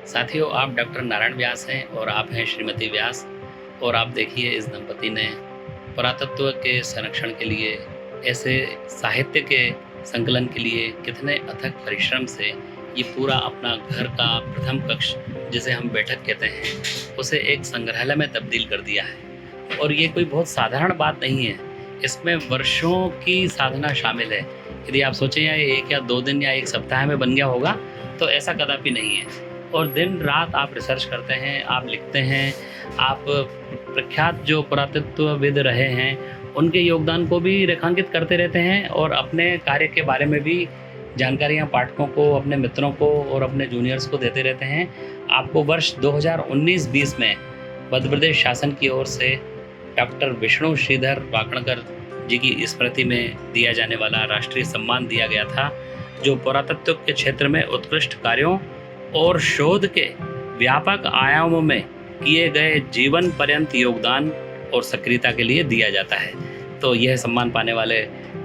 साथियों, आप डॉक्टर नारायण व्यास हैं और आप हैं श्रीमती व्यास। और आप देखिए, इस दंपति ने पुरातत्व के संरक्षण के लिए, ऐसे साहित्य के संकलन के लिए कितने अथक परिश्रम से ये पूरा अपना घर का प्रथम कक्ष, जिसे हम बैठक कहते हैं, उसे एक संग्रहालय में तब्दील कर दिया है। और ये कोई बहुत साधारण बात नहीं है, इसमें वर्षों की साधना शामिल है। यदि आप सोचें या 1 या 2 दिन या 1 सप्ताह में बन गया होगा, तो ऐसा कदापि नहीं है। और दिन रात आप रिसर्च करते हैं, आप लिखते हैं, आप प्रख्यात जो पुरातत्वविद रहे हैं उनके योगदान को भी रेखांकित करते रहते हैं और अपने कार्य के बारे में भी जानकारियाँ पाठकों को, अपने मित्रों को और अपने जूनियर्स को देते रहते हैं। आपको वर्ष 2019-20 में मध्य प्रदेश शासन की ओर से डॉक्टर विष्णु श्रीधर वाकणकर जी की स्मृति में दिया जाने वाला राष्ट्रीय सम्मान दिया गया था, जो पुरातत्व के क्षेत्र में उत्कृष्ट कार्यों और शोध के व्यापक आयामों में किए गए जीवन पर्यंत योगदान और सक्रियता के लिए दिया जाता है। तो यह सम्मान पाने वाले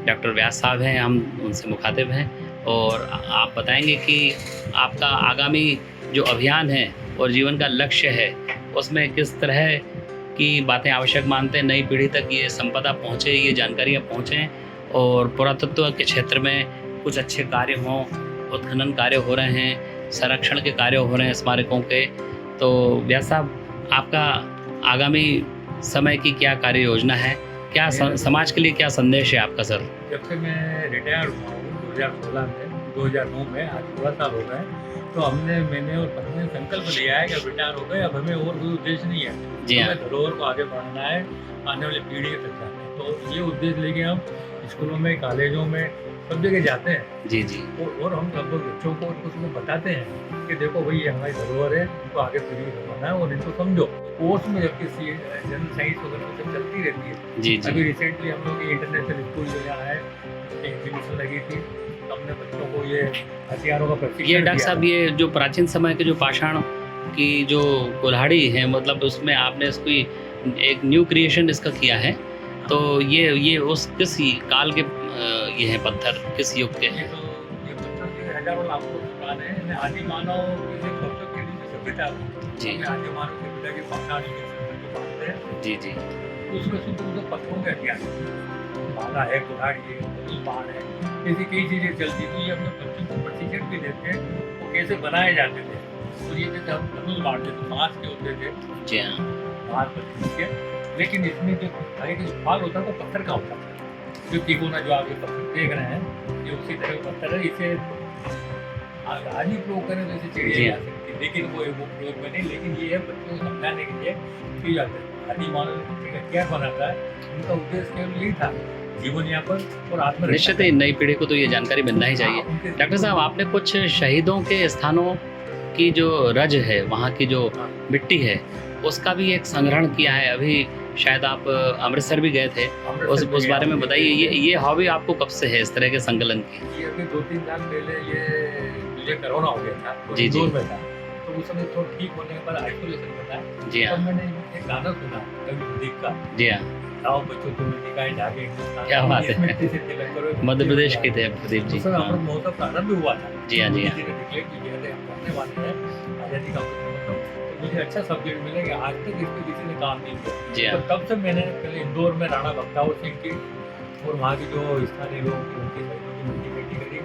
डॉक्टर व्यास साहब हैं, हम उनसे मुखातिब हैं और आप बताएंगे कि आपका आगामी जो अभियान है और जीवन का लक्ष्य है, उसमें किस तरह की बातें आवश्यक मानते हैं, नई पीढ़ी तक ये संपदा पहुँचे, ये जानकारियाँ पहुँचें और पुरातत्व के क्षेत्र में कुछ अच्छे कार्य हों, उत्खनन कार्य हो रहे हैं, संरक्षण के कार्य हो रहे हैं स्मारकों के। तो व्यास साहब, आपका आगामी समय की क्या कार्य योजना है, क्या समाज के लिए क्या संदेश है आपका सर? जब से मैं रिटायर हुआ हूँ 2016 में, 2009 में, आज 16 साल हो गए, तो मैंने और पत्नी ने संकल्प लिया है कि अब रिटायर हो गए, अब हमें और कोई उद्देश्य नहीं है। जी हाँ। हमें धरोहर को आगे बढ़ाना है, आने वाली पीढ़ी तक जाना है। तो ये उद्देश्य लेके हम स्कूलों में, कॉलेजों में, सब जगह जाते हैं। जी जी। और हम सब लोग बच्चों को उनको बताते हैं कि देखो भाई, ये हमारी धरोहर है, इनको आगे पीढ़ी को करवाना है और इनको समझो। कोर्स में जबकि जनरल साइंस वगैरह सब चलती रहती है। जी जी। अभी रिसेंटली हम लोग इंटरनेशनल स्कूल जो यहाँ है, एग्जीबिशन लगी थी, तो हमने बच्चों को ये हथियारों का प्रशिक्षण। ये डॉक्टर साहब, ये जो प्राचीन समय के जो पाषाण की जो कुल्हाड़ी है, मतलब उसमें आपने इसको एक न्यू क्रिएशन इसका किया है, तो ये उस किस काल के ये है पत्थर, किस युग के हैं? ये पत्थर के हजारों लाखों पुराने हैं। आदि मानव के सबसे पहली जो सभ्यता जी। आदि मानव सभ्यता के पाषाण युग से मानते हैं। जी जी। उसमें शुद्ध पत्थरों के हथियार, भाला है, कुल्हाड़ी है, धनुष है, ऐसी कई चीजें चलती थी। ये अपने बच्चों को प्रशिक्षण भी देते हैं वो कैसे बनाए जाते थे। और ये जैसे हम धनुष बांटते थे, बांस के होते थे। जी हाँ। बांस पत्थर के, लेकिन इसमें जो भाग होता है वो पत्थर का होता है। जो तिकोना जो आप ये पत्थर देख रहे हैं, ये उसी तरह का पत्थर है। इसे आज ही प्रयोग करें तो इसे चिड़िया जा सकती है, लेकिन वो प्रयोग में नहीं। लेकिन ये है बच्चों को समझाने के लिए की जाता है। आदि मानव क्या बनाता है, उनका उद्देश्य केवल यही था, जीवन यापन और आत्मरक्षा। निश्चित ही नई पीढ़ी को तो ये जानकारी मिलना ही चाहिए। डॉक्टर साहब, आपने कुछ शहीदों के स्थानों की जो रज है, वहाँ की जो मिट्टी है, उसका भी एक संग्रहण किया है। अभी शायद आप अमृतसर भी गए थे, उस बारे में बताइए। ये हॉबी आपको कब से है इस तरह के संकलन की? ये अभी 2-3 साल पहले ये मुझे कोरोना हो गया था, तो जी जी। इंदौर में था। तो उस समय थोड़ा ठीक होने के बाद आइसोलेशन में था। जी हाँ। तब मैंने एक गाना सुना कवि प्रदीप का, जी हाँ। आओ बच्चों तुम दिखाए जाके हिंदुस्तान। क्या बात है। इसमें किसी तिलक करो, मध्य प्रदेश के थे प्रदीप जी। उस समय हाँ। अमृत महोत्सव प्रारंभ भी हुआ था। जी हाँ, जी हाँ। किसी ने डिक्लेयर किया था हम करने वाले हैं आज़ादी का अमृत महोत्सव। तो मुझे अच्छा सब्जेक्ट मिला कि आज तक इस पे किसी ने काम नहीं किया। जी हाँ। तो तब से मैंने पहले इंदौर में राणा बख्तावर सिंह की और वहाँ की जो स्थानीय लोग उनकी शहीदों की बेटी करी,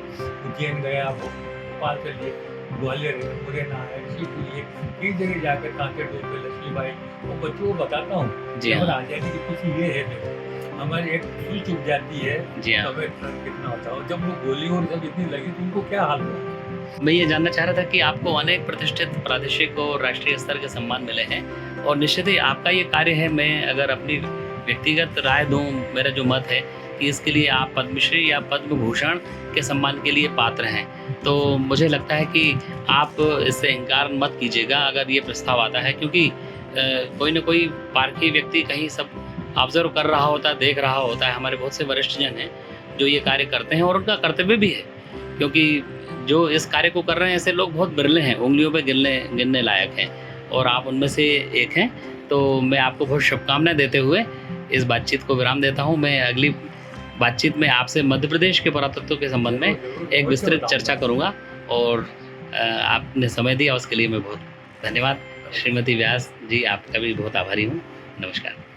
उज्जैन गया, भोपाल से लिए, ग्वालियर है, मुरैना है, शिवपुरी है, कई जगह जाकर कांकेर डोर पे लक्ष्मीबाई, वो बच्चों को बताता हूँ। जी हाँ। आज़ादी की खुशी ये है, देखो हमारी एक सुई चुप जाती है, जी हाँ। तो हमें डर कितना होता है। और जब वो गोली और जब इतनी लगी तो उनको क्या हाल हुआ। मैं ये जानना चाह रहा था कि आपको अनेक प्रतिष्ठित प्रादेशिक और राष्ट्रीय स्तर के सम्मान मिले हैं और निश्चित ही आपका ये कार्य है। मैं अगर अपनी व्यक्तिगत राय दूं, मेरा जो मत है कि इसके लिए आप पद्मश्री या पद्म भूषण के सम्मान के लिए पात्र हैं। तो मुझे लगता है कि आप इससे इनकार मत कीजिएगा अगर ये प्रस्ताव आता है, क्योंकि कोई ना कोई पारखी व्यक्ति कहीं सब ऑब्जर्व कर रहा होता है, देख रहा होता है। हमारे बहुत से वरिष्ठ जन हैं जो ये कार्य करते हैं और उनका कर्तव्य भी है, क्योंकि जो इस कार्य को कर रहे हैं ऐसे लोग बहुत बिरले हैं, उंगलियों पे गिनने लायक हैं और आप उनमें से एक हैं। तो मैं आपको बहुत शुभकामनाएं देते हुए इस बातचीत को विराम देता हूं। मैं अगली बातचीत में आपसे मध्य प्रदेश के पुरातत्व के संबंध में एक विस्तृत चर्चा करूंगा और आपने समय दिया उसके लिए मैं बहुत धन्यवाद। श्रीमती व्यास जी, आपका भी बहुत आभारी हूँ। नमस्कार।